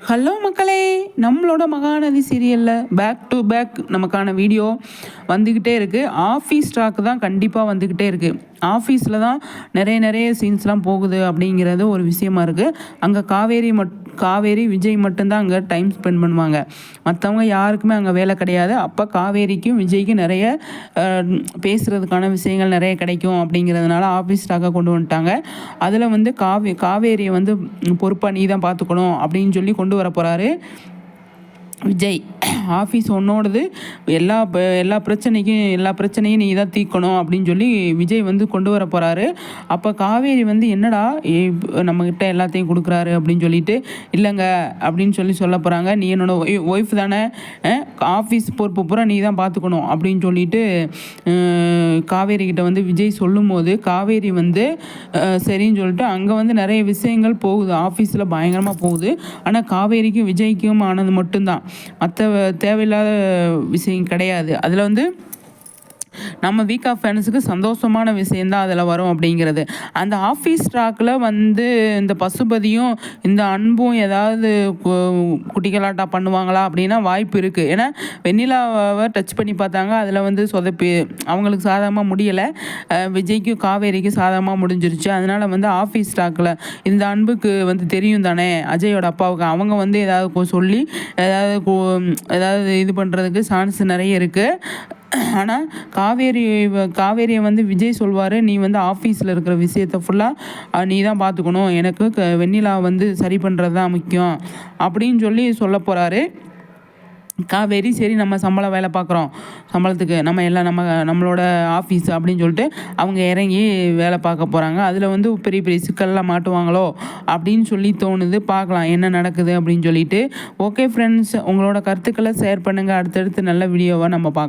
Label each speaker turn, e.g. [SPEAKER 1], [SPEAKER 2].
[SPEAKER 1] Hello மக்களே, நம்மளோட மகாநதி சீரியலில் பேக் டு பேக் நமக்கான வீடியோ வந்துக்கிட்டே இருக்குது. ஆஃபீஸ் ஸ்டாக் தான் கண்டிப்பாக வந்துக்கிட்டே இருக்குது. ஆஃபீஸில் தான் நிறைய சீன்ஸ்லாம் போகுது அப்படிங்கிறது ஒரு விஷயமா இருக்குது. அங்கே காவேரி விஜய் மட்டும்தான் அங்கே டைம் ஸ்பெண்ட் பண்ணுவாங்க. மற்றவங்க யாருக்குமே அங்கே வேலை கிடையாது. அப்போ காவேரிக்கும் விஜய்க்கும் நிறைய பேசுகிறதுக்கான விஷயங்கள் நிறைய கிடைக்கும் அப்படிங்கிறதுனால ஆஃபீஸ் ஸ்டாக்கை கொண்டு வந்துட்டாங்க. அதில் வந்து காவேரியை வந்து பொறுப்பாக நீ தான் பார்த்துக்கணும் அப்படின்னு சொல்லி கொண்டு வர போகிறாரு விஜய். ஆஃபீஸ் உன்னோடது, எல்லா பிரச்சனையும் நீ தான் தீர்க்கணும் அப்படின்னு சொல்லி விஜய் வந்து கொண்டு வர போகிறாரு. அப்போ காவேரி வந்து என்னடா நம்மக்கிட்ட எல்லாத்தையும் கொடுக்குறாரு அப்படின்னு சொல்லிட்டு, இல்லைங்க அப்படின்னு சொல்ல போகிறாங்க. நீ என்னோட ஒய்ஃப் தானே, ஆஃபீஸ் பொறுப்பு பூரா நீ தான் பார்த்துக்கணும் அப்படின்னு சொல்லிட்டு காவேரிக்கிட்ட வந்து விஜய் சொல்லும் போது காவேரி வந்து சரின்னு சொல்லிட்டு அங்கே வந்து நிறைய விஷயங்கள் போகுது, ஆஃபீஸில் பயங்கரமாக போகுது. ஆனால் காவேரிக்கும் விஜய்க்கும் ஆனது மட்டும்தான், மற்ற தேவையில்லாத விஷயம் கிடையாது. அதில் வந்து நம்ம வீக் ஆஃப் ஃபேன்ஸுக்கு சந்தோஷமான விஷயந்தான் அதில் வரும் அப்படிங்கிறது. அந்த ஆஃபீஸ் ஸ்டாக்கில் வந்து இந்த பசுபதியும் இந்த அன்பும் ஏதாவது குட்டிகளாட்டா பண்ணுவாங்களா அப்படின்னா வாய்ப்பு இருக்குது. ஏன்னா வெண்ணிலாவை டச் பண்ணி பார்த்தாங்க, அதில் வந்து சொதப்பி அவங்களுக்கு சாதகமாக முடியலை. விஜய்க்கும் காவேரிக்கும் சாதகமாக முடிஞ்சிருச்சு. அதனால் வந்து ஆஃபீஸ் ஸ்டாக்கில் இந்த அன்புக்கு வந்து தெரியும் தானே அஜயோட அப்பாவுக்கு, அவங்க வந்து ஏதாவது சொல்லி ஏதாவது இது பண்ணுறதுக்கு சான்ஸ் நிறைய இருக்குது. ஆனால் காவேரியை வந்து விஜய் சொல்வார், நீ வந்து ஆஃபீஸில் இருக்கிற விஷயத்தை ஃபுல்லாக நீ தான் பார்த்துக்கணும், எனக்கு வெண்ணிலா வந்து சரி பண்ணுறது தான் முக்கியம் அப்படின்னு சொல்ல போகிறாரு. காவேரி சரி நம்ம சம்பளம் வேலை பார்க்குறோம், சம்பளத்துக்கு நம்மளோட ஆஃபீஸ் அப்படின்னு சொல்லிட்டு அவங்க இறங்கி வேலை பார்க்க போகிறாங்க. அதில் வந்து பெரிய சிக்கல்லாம் மாட்டுவாங்களோ அப்படின்னு சொல்லி தோணுது. பார்க்கலாம் என்ன நடக்குது அப்படின்னு சொல்லிட்டு. ஓகே ஃப்ரெண்ட்ஸ், உங்களோட கருத்துக்களை ஷேர் பண்ணுங்கள். அடுத்தடுத்து நல்ல வீடியோவாக நம்ம பார்க்கலாம்.